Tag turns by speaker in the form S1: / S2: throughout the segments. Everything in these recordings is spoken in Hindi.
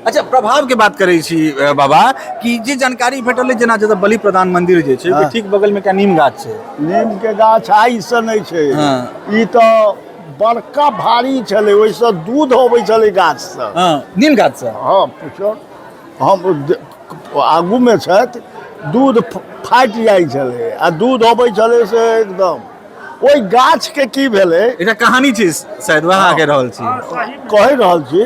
S1: अच्छा प्रभाव के बात करै छी बाबा कि जे जानकारी भेटल जेना जतऽ बलि प्रदान मंदिर जे छै ठीक बगल में एकटा नीम गाछ छै।
S2: नीम के गाछ आई से नहीं छै। ई तो बड़का भारी छलै, ओइसँ दूध अबै छलै गाछ से।
S1: नीम गाछ से
S2: हाँ पूछो, हम आगू में छथि, दूध फाटि जाइ छलै आ दूध अबै छलै से एकदम। ओइ गाछ के की भेलै,
S1: एकटा कहानी छै शायद वहाँ कह रहल छी।
S2: कहि रहल छी।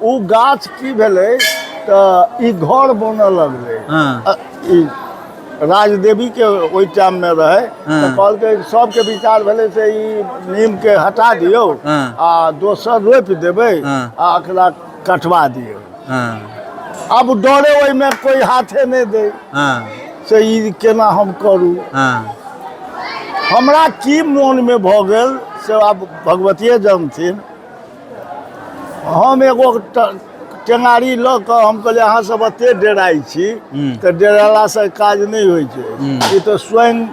S2: ओ गाछ की भेलै तऽ ई घर बनऽ लगलै। ई राजदेवी के ओहि टाइम में रहे तो कहलकै, सबके विचार भेलै से ई नीम के हटा दियौ आ दोसर रोपि देबै आ एकरा कटवा दियौ। अब डरे ओहि में कोई हाथे नहीं दे से ई केना हम करू। हमरा की मोन में भऽ गेल से आब भगवतिये जानथिन। हम एगो टेंगारी लऽ कऽ हम कहलियै अहाँ सब एते डेराइ छी तऽ डेराला से काज नहीं होइ छै। ई तो स्वयं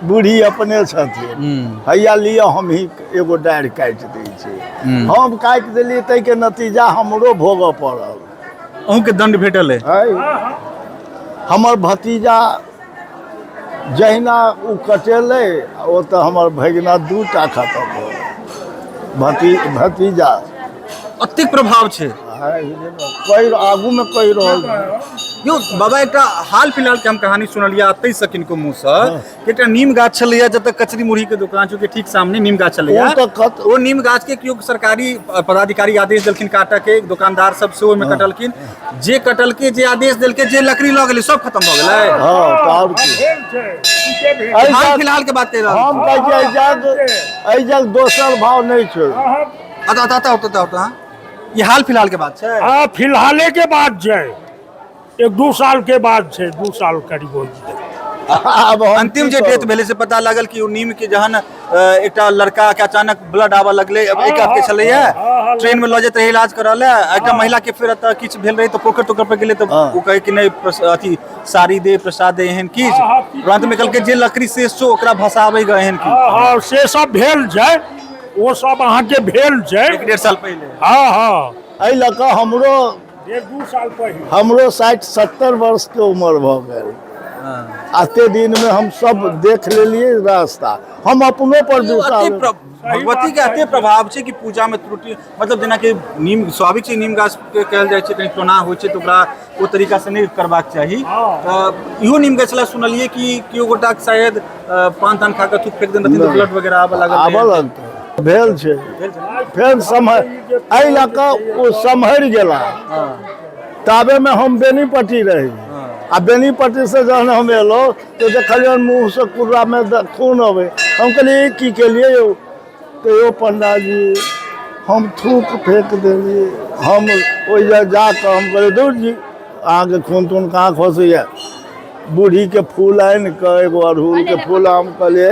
S2: बूढ़ी अपने छथिन, हैया लिअ हम ही एगो डाढ़ि काटि दै छी। हम काटि देलियै, ताहि के नतीजा हमरो भोगऽ पड़ल।
S1: अहूँके दंड भेटल है?
S2: हमर भतीजा जहिना ओ कटेलै, ओ तऽ हमर भगिना 2टा खतम भऽ भतीजा।
S1: अतेक प्रभाव छै
S2: कई आगू में कहि रहल
S1: यो बाबा। एक हाल फिलहाल के हम कहानी सुनलियै अतै से किनको मुँह से, एकटा नीम गाछ छलैया जतऽ कचरी मुरही के दुकान छै, ठीक सामने नीम गाछ छलैया। ओ नीम गाछ के केओ सरकारी पदाधिकारी आदेश देलखिन काटऽ के, दुकानदार सब से ओहिमे कटलखिन। जे कटलकै, जे आदेश देलकै, जे लकड़ी लऽ गेलै सब खत्म भऽ गेलै। हाल फिलहाल के बात कहि रहल
S2: हम एहि जग दोसर भाव नहीं छै।
S1: ये हाल फिलहाल के बात है?
S3: हाँ फिलहाले के बाद छै, 1-2 साल के बाद छै, 2 साल करीब हो
S1: जेतै। अंतिम जे डेथ भेलै से पता लागल कि नीम के जहन एकटा लड़का के अचानक ब्लड आबऽ लगलै, एक के छलैया, ट्रेन में लऽ जाइत रहे इलाज करऽ ले, एकटा महिला के फिर एतऽ किछु भेल रहे तऽ पोखर तोखर पे गेलै तऽ ओ कहे कि नहीं अथी साड़ी दे प्रसाद दे एहन किछ, तुरंत में कहलकै जे लकड़ी शेष छौ ओकरा भसाबै ग एहन की।
S3: हाँ से सब भेल छै, वो सब अहाँ के भेल छै
S1: 1-1.5 साल पहले।
S2: हाँ एहि लऽ कऽ हमरो
S3: 1-2 साल पहले
S2: हमरो 60-70 वर्ष के उम्र भऽ गेल। आते दिन में हम सब देख लेलिए रास्ता, हम अपनों पर विश्वास।
S1: भगवती के एते प्रभाव छै कि पूजा में त्रुटि, मतलब जेना कि नीम स्वाभाविक छै, नीम गाछ के कहल जाइ छै कहीं टोना होइ छै तऽ ओकरा ओ तरीका से नहीं करबाक चाही। इहो नीम गाछ ला सुनलिए कि केओ गोटा शायद पान तान खा के थूक फेंक देने रहथिन, ब्लड वगैरह आबऽ लगल।
S2: भेल छै फेर एहि लऽ कऽ ओ सम्हरि गेला। ताबे में हम बेनीपट्टी रही, आ बेनीपट्टी से जहन हम एलहुँ तो देखलिए मुँह से कुर्रा में खून अबे। हम कहलिए की केलिए यौ, तो यो पंडा जी हम थूक फेंक देलिए। हम ओहि जाकर हम कहलिए दूर जी अहाँ के खून तून कहाँ खसैया। बूढ़ी के फूल आनि के एगो अड़हुल के फूल हम कहलिए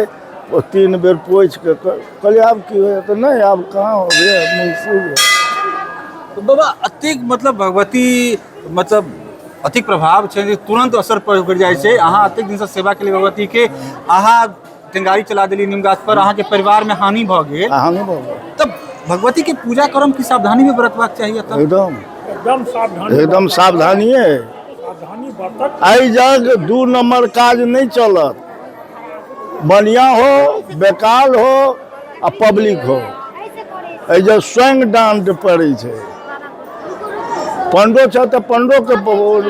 S2: वो 3 बेर पोछि के कहलिए आब की हो तो नहीं, आब कहाँ हो गया।
S1: तो बाबा अतिक मतलब भगवती मतलब अतिक प्रभाव छै जे तुरंत असर पड़ जाइ छै। अहाँ अतिक दिन से सेवा के लिए भगवती के, अहाँ टेंगारी चला देली नीम गाछ पर, अहाँ के परिवार में हानि भऽ गेल, तब भगवती के पूजा करम की सावधानी में बरतबाक चाहिए।
S2: एकदम सावधानिए। एहि जग 2 नंबर काज नहीं चलत, बढ़िया हो बेकार हो आ पब्लिक हो, एहि जग स्वयं डांट पड़ै छै। पंडो छ तऽ पंडो के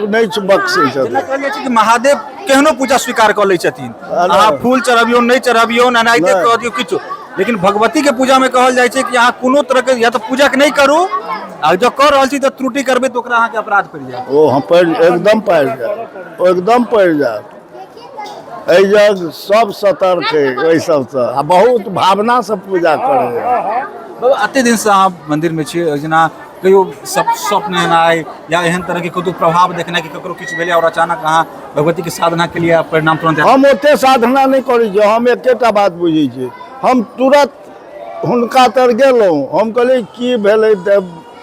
S2: नहीं बख्शे छथिन।
S1: महादेव केहनो पूजा स्वीकार कर लै छथिन, अहाँ फूल चढ़बियो नहीं चढ़बियो एनाहिते कह दियौ किछु, लेकिन भगवती के पूजा में कहल जाइ छै कि अहाँ कोनो तरह के या तो पूजा के नहीं करू, आ जब कर रहल छी तऽ त्रुटि करबै तऽ ओकरा अहाँ के अपराध पड़ि जायत।
S2: ओ हम एकदम पड़ि जायत। एहि जग सब सतर्क है ओहि सबसे, आ बहुत भावना से पूजा करे।
S1: एते दिन से अहाँ मंदिर में छियै, जेना कहियो स्वप्न एनाइ या एहन तरह के कतौ प्रभाव देखनाइ कि ककरो किछु भेलै और अचानक अहाँ भगवती के साधना के लिए परिणाम तुरंत?
S2: हम ओते साधना नहीं करै छी, हम एकेटा बात बुझै छी, हम तुरंत हुनका तर गेलहुँ, हम कहलिए की भेलै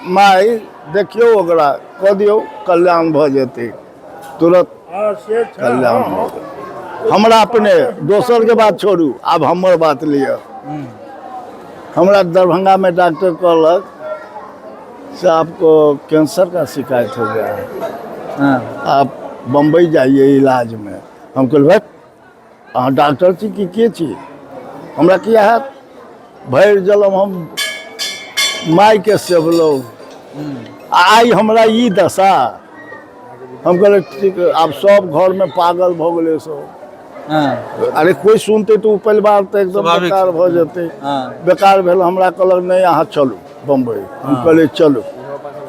S2: माई देखियो ओकरा कह दियौ कल्याण भऽ जेतै, तुरंत कल्याण भऽ जेतै। हमरा अपने दोसर के बात छोड़ू, आब हमर बात लिअ। हमरा दरभंगा में डॉक्टर कहलक से आपको कैंसर का शिकायत हो गया है,
S1: हाँ
S2: आप बम्बई जाइए इलाज में। हम कहल भाई अहाँ डॉक्टर छी कि के छी, हमरा किया है भरि जलम हम माय के सेवलो आई हमरा ई दशा। हम कहले ठीक है, आप सब घर में पागल भ गेले सब।
S1: हाँ
S2: अरे कोई सुनते तो परिवार तो एकदम
S1: स्वाभाविक
S2: बेकार
S1: छै।
S2: भ जेते।
S1: हाँ
S2: बेकार भेल, हमरा कहलक नहीं अहाँ चलू बम्बई। हम कहले चलू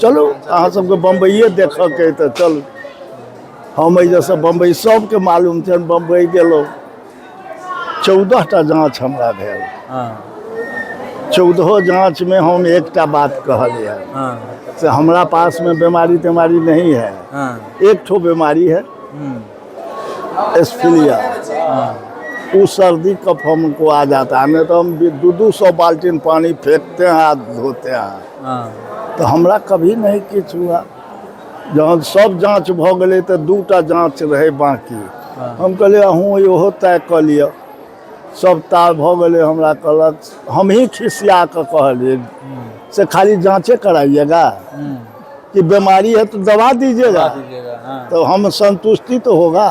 S2: चलू अहाँ सबके बम्बईये देखऽ के तो चलू। हम जैसे बम्बई सबके मालूम छै, बम्बई गेलो 14टा जांच हमरा भेल।
S1: हाँ
S2: 14 जांच में हम एकटा बात कहलिए
S1: हाँ
S2: से हमरा पास में बीमारी तेमारी नहीं है,
S1: हाँ
S2: एक ठो बीमारी है एस्फिलिया। वो सर्दी कफ हमको आ जाता है, नहीं तो हम 200 बाल्टीन पानी फेंकते हैं, हाथ धोते हैं।
S1: हाँ
S2: तो हमरा कभी नहीं किछ हुआ। जहाँ सब जांच भ गए तो 2टा जांच रहे बाकी। हम कहले अहूँ इहो तय क लिया, सब तार भ गए। हमरा कहलक, हम ही खिसिया के कहलिए से खाली जांचे कराइएगा कि बीमारी है तो दवा दीजिएगा,
S1: हाँ
S2: तो हम संतुष्टि तो होगा।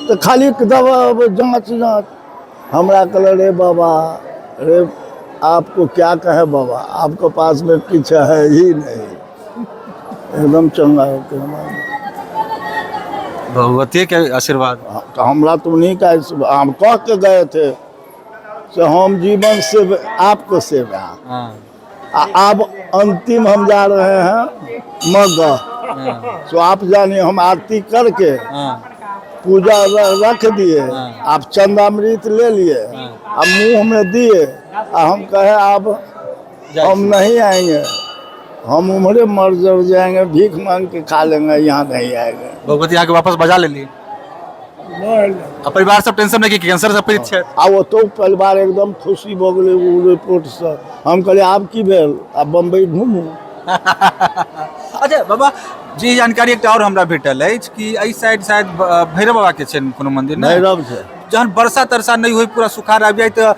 S2: तो खाली दवा जांच जांच। हमरा कहले रे बाबा रे आपको क्या कहे बाबा, आपके पास में कुछ है ही नहीं। एकदम चंगा होके हमारे
S1: भगवती के आशीर्वाद।
S2: तो हमरा तो नहीं कहे, हम कह के गए थे कि हम जीवन से आपको सेवा।
S1: हाँ
S2: अब अंतिम हम जा रहे हैं मगह। तो आप जानिए हम आरती करके
S1: हाँ
S2: पूजा रख दिए, आप चंदामृत ले लिए, अब मुंह में दिए, हम कहे अब हम नहीं आएंगे, हम उम्र मर जर जाएंगे, भीख मांग के खा लेंगे, यहाँ नहीं आएंगे।
S1: भगवती यहाँ के वापस बजा ले ली। अब परिवार सब टेंशन में कि कैंसर से पीड़ित छै।
S2: आ वो तो परिवार एकदम खुशी भ गेलै वो रिपोर्ट से। हम कहले आब की भेल, आब बम्बई घूमू।
S1: अच्छा बाबा जी, जानकारी एक और हमरा भेटल अछि कि एहि साइड शायद भैरव बाबा के छनि कोनो मंदिर ने।
S2: भैरव छै।
S1: जहन वर्षा तरसा नहीं होई, पूरा सुखाड़ आबि जाए तो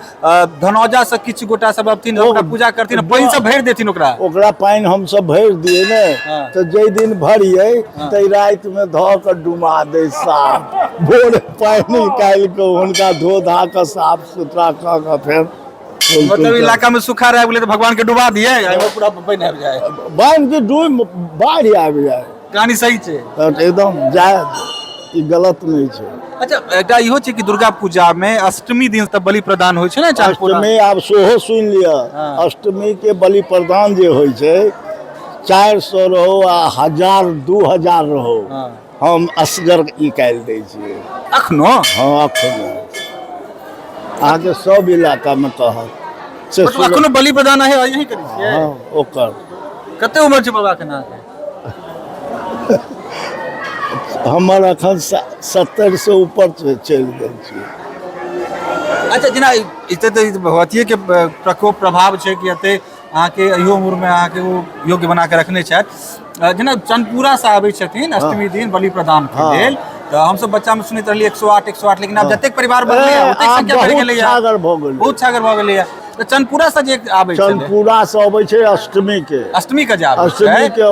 S1: धनौजा से किछु गोटा सब अबथिन, ओकरा पूजा करथिन, पानि से भरि देथिन ओकरा
S2: पानि हम सब भरि दिए ने।
S1: हाँ।
S2: तो जै दिन भरिए तै राति में ध के डुमा दे साफ। भोर पानि निकाल के हुनका धो धा के साफ सुथरा क के फेर
S1: मतलब इलाका में सुखाड़ आबि गेलै तो भगवान के डुबा दिए, एहिमे पूरा पानि आबि जाए,
S2: बांध के डूब बाढ़ि आबि जाए।
S1: कहानी सही छै।
S2: तो एकदम जायज, ई गलत नहीं छै।
S1: अच्छा एकटा इहो छै कि दुर्गा पूजा में अष्टमी दिन तक बलि प्रदान होइ छै ने।
S2: अष्टमी आब सेहो सुनि लिअ।
S1: हाँ।
S2: अष्टमी के बलि प्रदान जे होइ छै, 400 रहो आ 1000 2000 रहो,
S1: हाँ।
S2: हम असगर निकालि दै छियै
S1: अखनो।
S2: हाँ अखनो अहाँके सब इलाका में कहत से
S1: मतलब अखनो बलि प्रदान है यही करै छियै।
S2: हाँ ओकर
S1: कते उम्र छै बाबा के नाम?
S2: हमर अखन 70 से ऊपर चलि गेल छियै।
S1: अच्छा जेना एते तो भगवतीये के प्रकोप प्रभाव छै कि एते अहाँके इहो उम्र में अहाँके वो योग्य बना के रखने छथि। जेना चनपुरा से आबै छथिन अष्टमी दिन बलि प्रदान के लेल, तो हम सब बच्चा में सुनैत रहलियै 108, लेकिन आब जतेक परिवार बनलै ओतेक संख्या बढ़ि गेलै,
S2: छागर भऽ गेलै,
S1: बहुत छागर भऽ गेलै। तो चनपुरा से जे आबै छै,
S2: चनपुरा से अबै छै अष्टमी के।
S1: अष्टमी के जे आबै छै,
S2: अष्टमी के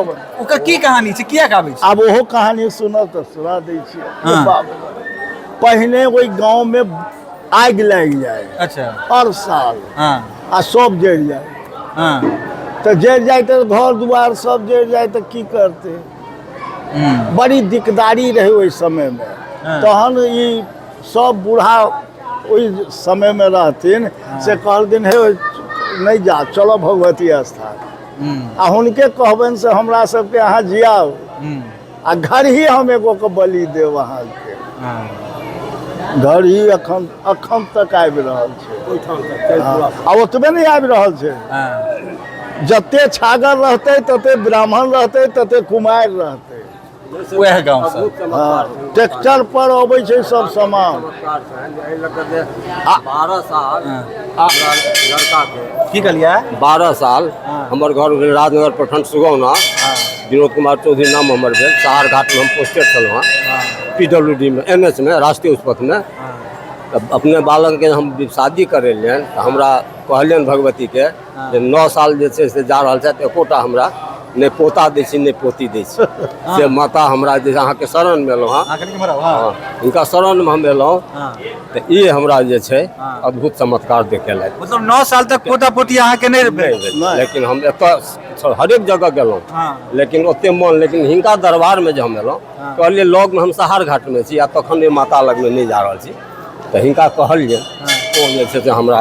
S1: ओकर की कहानी छै, किया आबै छै?
S2: आब ओहो कहानी सुनब तऽ सुना दै छियै।
S1: हाँ।
S2: पहिने ओहि गांव में आगि लागि जाए,
S1: अच्छा
S2: हर साल,
S1: हाँ
S2: आ सब जरि जाए।
S1: हाँ
S2: तो जरि जाए तो घर दुआर सब जरि जाए तो की करते। बड़ी दिकदारी रहे ओहि समय में।
S1: हाँ।
S2: तहन ई सब बूढ़ा ओहि समय में रहथिन, से कहलखिन हे नहीं जा, चलो भगवती स्थान। आ हुनके कहबनि से हमरा सबके अहाँ जियाओ, आ घर ही हम एगो के बलि देव अहाँ के। घर ही अखन तक आबि रहल छै। आ ओतबे नहीं आबि रहल छै, जते छागर रहते तते ब्राह्मण रहते, तते कुमारि रहते।
S1: वह गांव से
S2: ट्रैक्टर पर अबै छै सब सामान।
S4: 12 साल लड़का के
S1: की कहलियै?
S4: 12 साल हमर घर भेल राजनगर प्रखंड सुगौना। विनोद कुमार चौधरी नाम हमर भेल। सहार घाट में हम पोस्टेड छलहुँ हँ, PWD में, NS में, राष्ट्रीय उस पथ में। तब अपने बालक के हम शादी करेलियन, तो हमरा कहलियन भगवती के 9 साल जे छै से जा रहल छथि, एकोटा हमरा ने पोता दै छी ने पोती दै छी से माता हमरा जे अहाँके शरण में एलहुँ हाँ इनका शरण में हम एलहुँ तो ये हमरा जे छै अद्भुत चमत्कार देखेलथि।
S1: मतलब 9 साल तक पोता पोती अहाँ के नहीं भेल,
S4: लेकिन हम एतऽ हरेक जगह गेलहुँ लेकिन ओते मन, लेकिन हिनका दरबार में जो हम एलहुँ कहलिए लग में हम सहार घाट में छी आ तखन माता लग में नहीं जा रहल छी तो हिनका कहलिए ओ जे छै से हमरा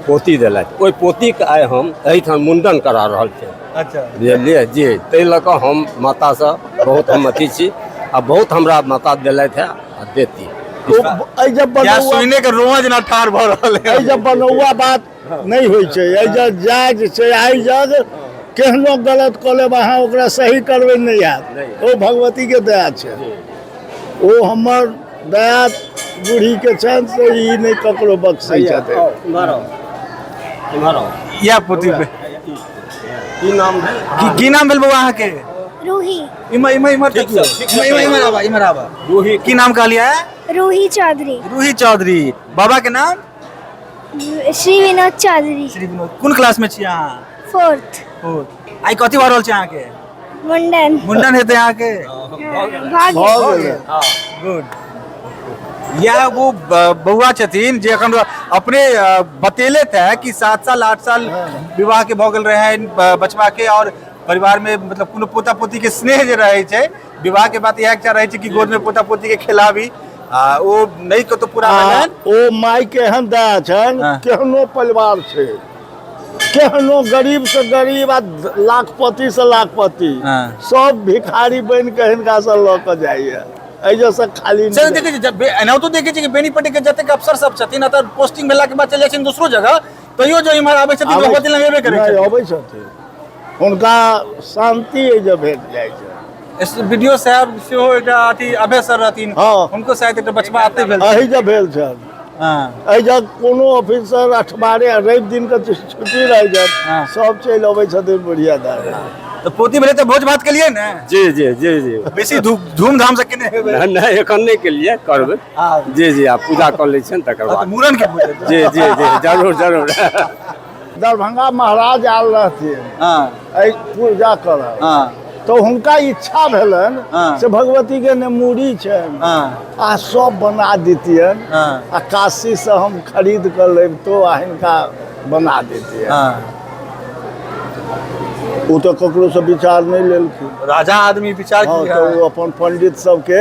S4: पोती दिलथि। ओहि पोतीके आइ हम एहिठाम मुंडन करा रहल छी।
S1: अच्छा
S4: बुझलिए जी, ताहि लऽ कऽ हम माता से बहुत हम अथी छी आ बहुत हमरा माता दिलथि है आ देती।
S1: या सुनने के रोज ना ठार भ रहल है।
S2: जब बनौआ बात नहीं होइ छै, जब जायज छै, आई जग केहनो गलत कऽ लेब अहाँ ओकरा सही करबै नहीं हैत। ओ भगवती के दया छै, ओ हमर दया बूढ़ी के छन से ई नहीं ककरो बख्शै छथिन।
S1: या पोती पे
S4: की नाम है?
S1: की नाम भेल बउआ अहाँ के?
S5: रूही।
S1: इमर तकियो इमर आवा रूही। की नाम कहलिया है?
S5: रूही चौधरी।
S1: रूही चौधरी। बाबा के नाम?
S5: श्री विनोद चौधरी।
S1: श्री विनोद। कौन क्लास में छी अहाँ?
S5: 4th।
S1: आई कथी भऽ रहल छै अहाँ के?
S5: मुंडन।
S1: मुंडन हेतै अहाँ के? गुड। यह वो बउआ छथिन जे अखन अपने बतेले थे कि 7 साल 8 साल विवाह के भऽ गेल रहे बचवा के, और परिवार में मतलब कोनो पोता पोती के स्नेह जे रहे छै, विवाह के बाद यह इच्छा रहे छै कि गोद में पोता पोती के खिलाबी, ओ नहीं को तो पूरा भेलन।
S2: ओ माई के एहन दया छन, केहनो परिवार छै, केहनो गरीब से गरीब आ लाखपति से लाखपति सब भिखारी बन के हिनका से ल के जाइए। ऐसे खाली
S1: सर देखे छी एना तो देखे छी कि बेनीपट्टी के जतेक अफसर सब छथिन अत पोस्टिंग भेला के बाद चले जाथिन दूसरो जगह, तैयो जो इमहर आबै छथिन भगवती लग एबे करै छथिन।
S2: आबै छथिन, हुनका शांति जब भेट जाइ छै।
S1: वीडियो साहब सेहो एकटा अथी अभय सर रहथिन, हुनको शायद एकटा बचवा आते भेल
S2: एही जब भेल छल। एहि जब कोनो ऑफिसर अठबारे रवि दिन के छुट्टी रह जाए सब चलि अबै छथिन बुढ़िया दादा।
S1: तो पोती भेले तो भोज भात के लिए ना?
S4: जी जी जी जी
S1: बेसी धूमधाम से केने हेबे?
S4: नहीं एखन नहीं के लिए करबे। जी जी आप पूजा कर लै छन तकर बाद
S1: मूरन के पूजा।
S4: जी जी जी जरूर जरूर।
S2: दरभंगा महाराज आयल रहथिन एहि पूजा करऽ, तो हुनका इच्छा भेलन से भगवती के ने मूड़ी छन आ सब बना देतियन, आ काशी से हम खरीद कर लेबतो आ हिनका बना देतियन। वो तो ककरो से विचार नहीं लेलखिन,
S1: राजा आदमी विचार किया।
S2: तो वो अपन पंडित सबके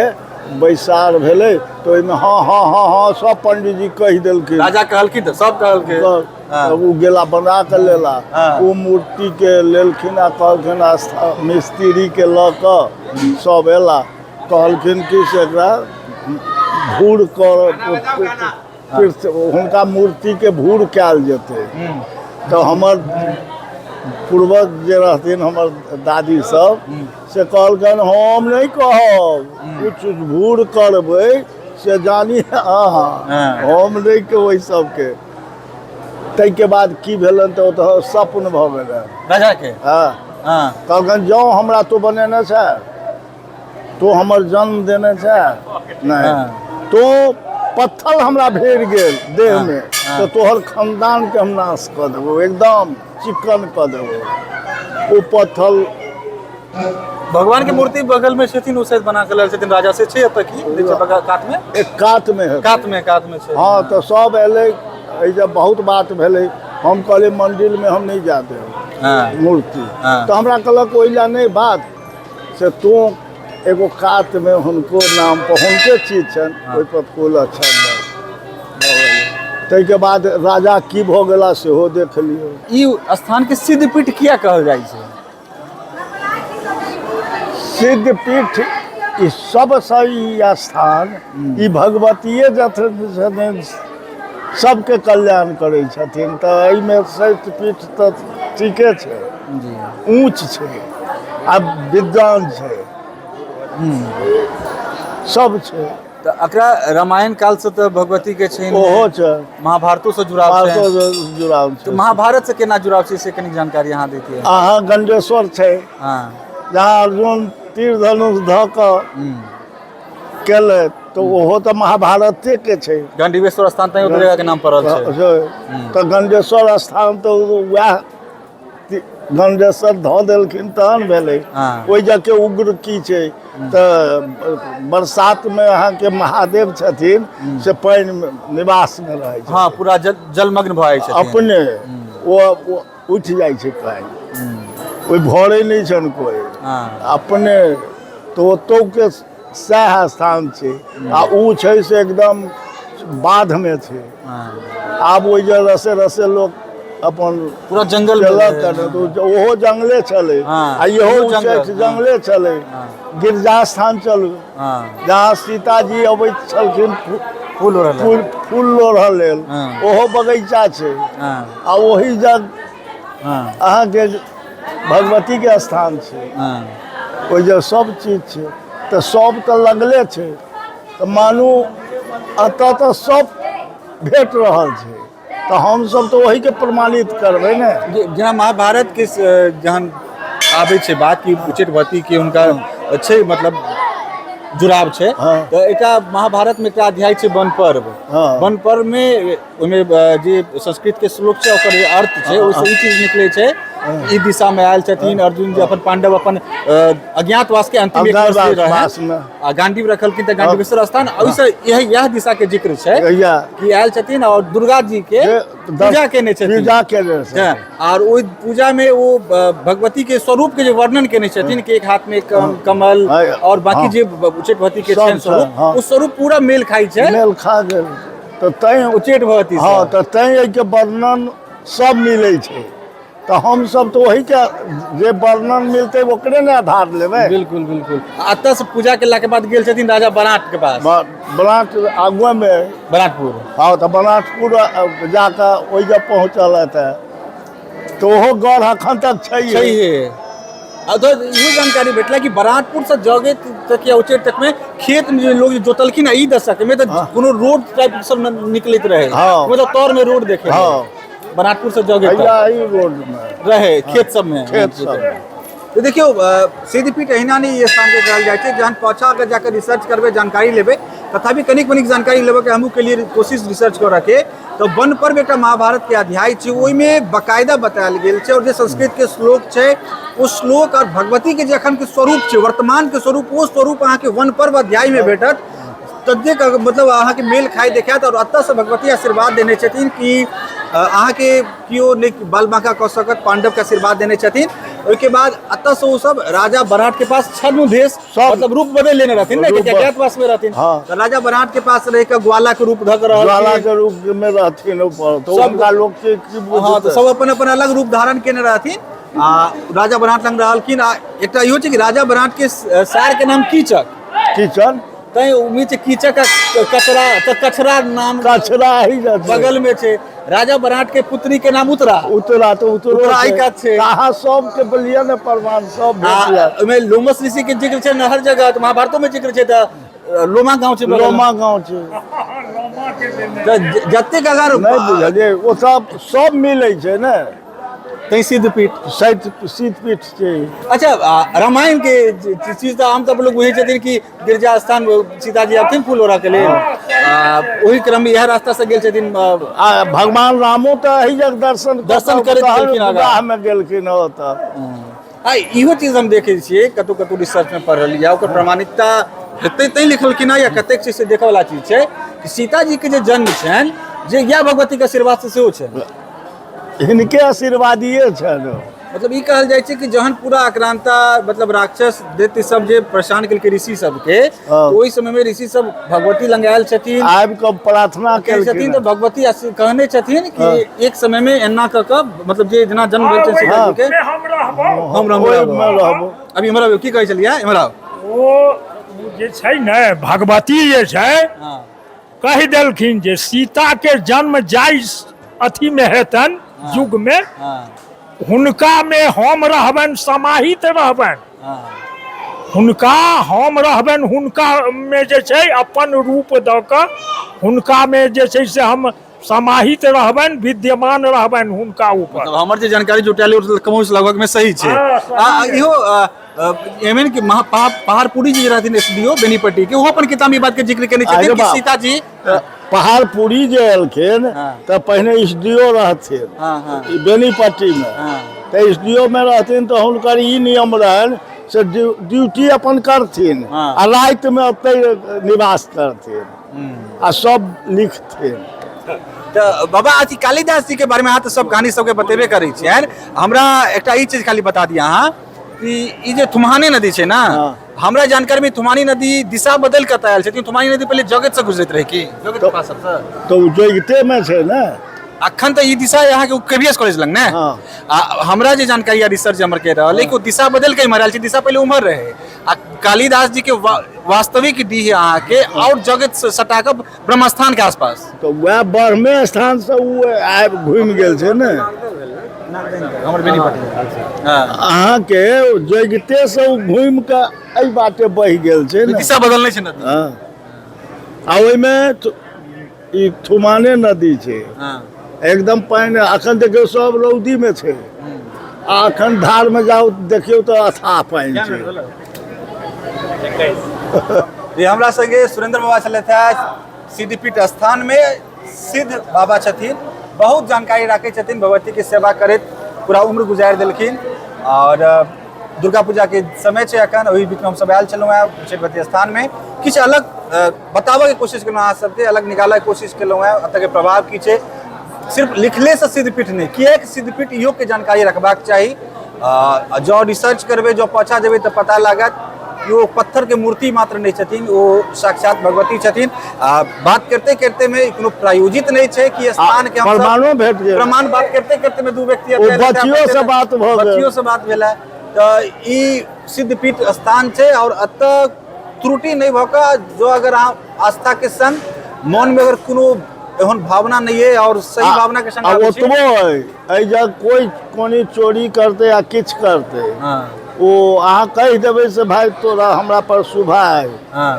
S2: बैसार भेले तो ओहिमे हाँ हाँ हाँ हाँ सब पंडित जी कह दिलखिन,
S1: राजा कहलखिन तो सब कहलखिन।
S2: वो गेला बना के लेला, वो मूर्ति के लेलखिन आ कहलखिन मिस्त्री के ल के सब एला, कहलखिन कि से एकरा भूर कर हुनका मूर्ति के भूर कयल जेतै। तो हमर पूर्वज जे रहथिन हमर दादी सब से कहलखिन हम नहीं कहब, कुछ भूर करबै से जानी अहाँ, हम नहीं कहबै सबके। ताहि के बाद की भेलन तो सपन भऽ गेलन
S1: राजा के।
S2: कहलखिन जाओ हमरा तो बनेने छै, तो हमर जन्म देने छै, नहीं तो पत्थर हमरा भेड़ गेल देह में तो तोहर खानदान के हम नाश कऽ देबो, एकदम चिकन कऽ देबो। ओ पत्थर
S1: भगवान के मूर्ति बगल में छथिन, उसे बना के लेल छथिन राजा से छै एतऽ की कात में?
S2: एक कात में है,
S1: कात में छै।
S2: हाँ तो सब एले, जब बहुत बात भेले हम कहले मंदिर में हम नहीं जाते मूर्ति, तो हमरा कहलक ओहि ला नहीं बात से तू एगो कात में हुनको नाम पर हुनके चीज छन ओहि पर फूल अच्छा ताहि के बाद राजा की भऽ गेला सेहो देख लियौ।
S1: ई स्थान के सिद्धपीठ किया कहल जाइ छै?
S2: सिद्धपीठ ई सबसँ ई स्थान ई भगवतिये छथिन, सबके कल्याण करै छथिन, तऽ एहिमे सिद्धपीठ तऽ ठीके छै, ऊँच छै आ विद्वान छै, सब छै।
S1: तो एकरा रामायण काल से तो भगवती के छै,
S2: ओहो छै,
S1: महाभारतो से जुड़ाव छै।
S2: जुड़ाव छै।
S1: तो महाभारत से केना जुड़ाव छै से कनी जानकारी अहाँ दैतियै?
S2: अहाँ गंडेश्वर छै, जहाँ अर्जुन तीर धनुष धऽ कऽ केले तो ओहो तो महाभारते के छै।
S1: गंडीवेश्वर स्थान तो जगह के नाम पड़ल छै।
S2: तो गंडेश्वर स्थान तो वएह गंडेश्वर धऽ देलखिन तहन भेलै।
S1: हाँ।
S2: ओहि जगह के उग्र की छै तऽ बरसात में अहाँके महादेव छथिन से पानि में निवास में रहै छै।
S1: हाँ पूरा जलमग्न भऽ जाइ छथिन।
S2: अपने वो उठि जाइ छै पानि, कोई भरै नहि छनि कोई।
S1: हाँ।
S2: अपने तो ओतौ के सएह स्थान छै आ ऊ छै से एकदम बाध में छै।
S1: हाँ।
S2: आब ओहि जे रसे रसे लोग अपन
S1: पूरा जंगल में
S2: केलक
S1: है।
S2: तऽ ओहो जंगले छलै
S1: हाँ,
S2: आ इहो
S1: ओहो जंगल,
S2: उच्चैठ जंगले छलै। गिरजा स्थान चलू
S1: हाँ।
S2: जहाँ सीताजी अबैत छलखिन
S1: फूल हो रहल है।
S2: फूल लोढ़ऽ लेल,
S1: हाँ।
S2: ओहो बगीचा छै।
S1: हाँ।
S2: आ ओही जग
S1: हाँ।
S2: अहाँके भगवती के स्थान छै,
S1: हाँ।
S2: ओहि जग सब चीज छै। तऽ सब तऽ लगले छै, तऽ मानू एतऽ तऽ सब भेट रहल छै, तऽ हमसब तऽ वही के प्रमाणित करबै ने।
S1: जेना महाभारत के जहन आबै छै बात कि उच्चैठभट्टी के हुनका छै मतलब जुड़ाव छै।
S2: हाँ।
S1: तऽ एकटा महाभारत में एकटा अध्याय छै वन पर्व।
S2: हाँ।
S1: वन पर्व में ओहिमे जे संस्कृत के श्लोक छै ओकर जे अर्थ छै ओहिसँ ई चीज निकलै छै ई दिशा में आयल छथिन अर्जुन जे अपन पांडव अपन अज्ञातवास के अंतिम एक वर्ष जे
S2: अज्ञातवास में।
S1: रहै आ गांडीव रखलखिन तऽ गांडीवेश्वर स्थान ओहिसँ यह दिशा के जिक्र छै
S2: या
S1: कि आयल छथिन और दुर्गा जी के पूजा केने छथिन।
S2: पूजा केने छथिन।
S1: हाँ, और ओहि पूजा में वो भगवती के स्वरूप के जो वर्णन केने छथिन कि एक हाथ में कमल
S2: हाँ।
S1: और बाकी
S2: हाँ।
S1: जे उच्चैठभट्टी के
S2: सब
S1: छनि स्वरूप
S2: हाँ।
S1: वो स्वरूप पूरा मेल खाई छै
S2: मेल खा गेल तऽ तैं
S1: उच्चैठभट्टी से।
S2: हाँ, तऽ तैं एहिके वर्णन सब मिलै छै। तऽ हमसब तऽ वही के जे वर्णन मिलतै ओकरे ने आधार लेबै।
S1: बिल्कुल बिल्कुल। एतऽ से पूजा केला के बाद गेल छथिन राजा बराट के पास,
S2: बराट आगुए में।
S1: बराटपुर।
S2: हाँ, तऽ बनारपुर जाकऽ ओहि जब पहुँचल है तऽ ओहो गढ़ अखन तक छै।
S1: छैहे। तो इहो जानकारी भेटला कि बराटपुर से जगे तक या उच्चैठ तक में खेत में जे लोग जोतलखिन ई दशक में तो कोनो रोड टाइप सब निकलैत रहे।
S2: हाँ।
S1: मतलब तौर में रोड देखे।
S2: हाँ।
S1: बराटपुर से जगे तक
S2: भैया ई रोड में
S1: रहे खेत सब में।
S2: खेत सब।
S1: तो देखियो सिद्धपीठ अहिना नहीं ये स्थान के कहल जाय छै जहन पाछा अगर जाकर रिसर्च करबे जानकारी लेबे तथापि कनिक मनिक जानकारी लेबे के हमहू के लिए कोशिश रिसर्च कर रखे तो वन पर्व एक महाभारत के अध्याय छै ओहि में बकायदा बतायल गेल छै और जे संस्कृत के श्लोक छै ओ श्लोक और भगवती के जखन के स्वरूप छै वर्तमान के स्वरूप वो स्वरूप अहाँ के वन पर्व अध्याय में भेटत तद्देक मतलब अहाँ के मेल खाई देखात और अतः से भगवती आशीर्वाद देने छथिन कि अहाँ के कियो नहीं बाल बांका कह सकत पांडव के आशीर्वाद देने छथिन। ओके बाद अतः से वो सब राजा बराट के पास छद्म भेष मतलब रूप बदल लेने रहथिन ना कि अज्ञातवास में रहथिन।
S2: हाँ।
S1: तो राजा बराट के पास रह के ग्वाला के रूप धक रहल
S2: ज्वाला के रूप में रहथिन ऊपर तो
S1: सब-
S2: उनका लोग के की
S1: हाँ तो
S2: बुझतै?
S1: सब अपन अपन अलग रूप धारण केने रहथिन राजा बराट लंग रहलखिन आ एकटा इहो छै कि राजा बराट के सार के नाम कीचक
S2: किचन
S1: तै उम्मीद छै कीचक का कचरा तो कचरा नाम
S2: कचरा ही जाते।
S1: बगल में छै। राजा बराट के पुत्री के नाम उत्तरा
S2: उतरा तो उतरो
S1: उतरा आई कात छै।
S2: कहाँ सब के बलिया ने प्रमाण सब भेट जात।
S1: ओहिमे लोमस ऋषि के जिक्र छै न हर जगह तो महाभारतो में जिक्र छै तऽ लोमा गांव छै बगल में।
S2: लोमा गाँव छै
S1: तऽ जतेक अगर
S2: नहीं बुझलिए वो सब मिलै छै ने
S1: तै सिद्धपीठ
S2: शीतपीठ छै।
S1: अच्छा रामायण के चीज तो आमतौर पर लोग बुझे छथिन कि गिरजा स्थान सीताजी आबथिन फूल ओढ़ा के लेल ओही क्रम में यह रास्ता से गेल छथिन
S2: आ भगवान रामो तो एही जग दर्शन
S1: करैत गेलखिन आगाँ।
S2: विवाह में गेलखिन ओतऽ।
S1: इहो चीज हम देखे छियै कतौ कतौ रिसर्च में पढ़लियै ओकर प्रमाणिकता हेतै तै लिखलखिन या कतेक चीज से देखै वाला चीज छै कि सीताजी के जे जन्म छनि जे या भगवती के आशीर्वाद से सेहो छै
S2: हिनके आशीर्वादिये छनि।
S1: मतलब ई कहल जाइ छै कि जहन पूरा आक्रांता मतलब राक्षस दैत्य सब जे परेशान केलकै ऋषि सबके
S2: हाँ।
S1: तो ओहि समय में ऋषि सब भगवती लंग आयल छथिन
S2: आबि कऽ प्रार्थना
S1: छथिन
S2: केलखिन
S1: तो भगवती कहने छथिन कि एक समय में एना क के मतलब जे जेना जन्म भेल छै सीताजी के
S3: हम रहबो
S1: हम
S2: ओहिमे रहबो।
S1: अभी इमहर की कहै छलियै इमहर
S3: ओ जे छै ने भगवती जे छै
S1: हां
S3: कहि देलखिन जे सीता के जन्म जाय अथी में हेतन युग में
S1: हां
S3: हुनका में हम रहबन समाहित रहबन
S1: हां
S3: हुनका हम रहबन हुनका में जे छै अपन रूप दऽ कऽ हुनका में जे छै से हम समाहित रहबन विद्यमान रहबन हुनका ऊपर।
S1: मतलब हमर जे जानकारी जुटाली कमोश लगभग में सही छै।
S3: हाँ, सही
S1: इहो एमएन के पहाड़पुरी जी रहथिन एसडीओ बेनीपट्टी के वो अपन किताब में बात के जिक्र केने छथिन कि सीताजी
S2: पहाड़पुरी जे एलखिन
S1: हाँ।
S2: तो पहले एसडीओ रहथिन
S1: हाँ हाँ
S2: ई बेनीपट्टी में
S1: हाँ
S2: तो एसडीओ में रहथिन तो हुनकर ई नियम रहन से ड्यूटी अपन करथिन
S1: हाँ।
S2: आ रात में ओतै निवास करथिन आ सब लिखथिन।
S1: तो बाबा अथी कालिदास जी के बारे में अहाँ तो सब कहानी सबके बतेबे करै छियनि, हमरा एकटा ई चीज खाली बता दिया अहाँ कि ई जे थुम्हाने नदी छै ना,
S2: हाँ।
S1: हमरा जानकारी में थुम्हानी नदी दिशा बदल कत आयल छथिन। थुम्हानी नदी पहले जगत से गुजरत रहे की जगत के पास सबसे,
S2: तो उ जोगिते में छै ने।
S1: अखन तो ई दिशा यहाँ के केबीएस कॉलेज लग ने।
S2: हाँ।
S1: हमरा जे जानकारी या रिसर्च हमर के रहल है कि दिशा बदल के मरल छै, दिशा पहले उमर रहे आ कालिदास जी के वास्तविक डी है अहाँ के और जगत से सटा के ब्रह्मस्थान के आसपास।
S2: तो वह ब्रह्मे स्थान से उ आबि घुमि गेल छै ने
S1: हमर बेनीपट्टी हां
S2: अहाँ के जोगिते से उ घुमि के एहि बाटे बहि गेल छै ने।
S1: दिशा बदलने छै नदी।
S2: हाँ। आ ओहिमे ई थुमाने नदी छै
S1: हां
S2: एकदम पानि अखन देखियौ सब रौदी में छै आ अखन धार में जाओ देखियौ तो अथाह पानि छै।
S1: ये हमरा संगे सुरेंद्र बाबा छलथि है सिद्धपीठ स्थान में सिद्ध बाबा छथिन, बहुत जानकारी राखै छथिन, भगवती के सेवा करैत पूरा उम्र गुजारि देलखिन और दुर्गा पूजा के समय छै अखन, ओहि बीच में हम सब आयल छलहुँ हैं सिद्धपति स्थान में। किछु अलग बताबऽ के कोशिश केलहुँ अहाँ सबके, अलग निकालऽ के कोशिश केलहुँ हैं एतऽ के प्रभाव की छै। सिर्फ लिखले से सिद्धपीठ नहीं, किएक सिद्धपीठ इहो के जानकारी रखबाक चाही। जो रिसर्च करबै जो पाछा जेबै तो पता लागत कि वो पत्थर के मूर्ति मात्र नहीं छथिन, वो साक्षात भगवती छथिन। बात करते करते में कोनो प्रायोजित नहीं छै कि स्थान के हम सब
S2: प्रमाणो भेट गेल।
S1: प्रमाण बात करते करते में दू व्यक्ति
S2: ओ बच्चियों से बात भऽ गेल।
S1: बच्चियों से बात भेल है। तो ई सिद्धपीठ स्थान छै और एतऽ त्रुटि नहीं भऽ कऽ जो अगर अहाँ आस्था के संग मन में अगर कोनो एहन भावना नहीं है और सही भावना के संग आबै छी।
S2: ओतबो एहि जग कोई कोनी चोरी करते या किछु करते
S1: हाँ
S2: ओ अहाँ कहि देबै से भाई तोरा हमरा पर शुभा है
S1: हाँ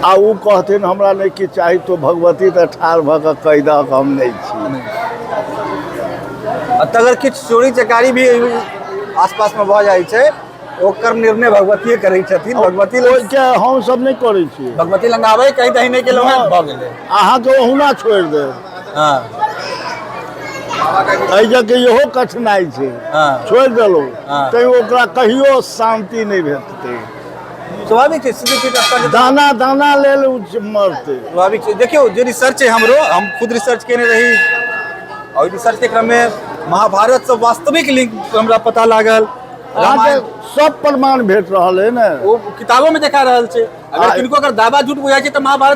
S2: आ उ कहथिन हमरा नहीं कि चाही तो भगवती तऽ ठाढ़ भऽ कऽ कहि दहक हम नहीं छी।
S1: अगर किछु चोरी चकारी भी आसपास में भऽ जाइ छै ओकर निर्णय भगवतीये करै छथिन। भगवती
S2: ओहि के हम सब नहीं करै छी,
S1: भगवती लग आबै कहीं दही नहीं केलहुँ हैं भऽ गेलै।
S2: अहाँ के ओहुना छोड़ि देब।
S1: हाँ
S2: एहि जग इहो कठिनाई छै,
S1: हाँ
S2: छोड़ि देलहुँ
S1: हाँ।
S2: तैं ओकरा कहियो शांति नहीं भेटतै।
S1: स्वाभाविक छै सिद्धपीठ स्थान
S2: दाना दाना लेल उ मरतै।
S1: स्वाभाविक छै। देखियौ जे रिसर्च है हमरो, हम खुद रिसर्च केने रही और रिसर्च के क्रम में महाभारत से वास्तविक लिंक हमरा पता लागल।
S2: अहाँके सब प्रमाण भेट रहल है ने।
S1: वो किताबों में देखा रहल छै। अगर किनको अगर दावा झूठ बुझाइ छै तो महाभारत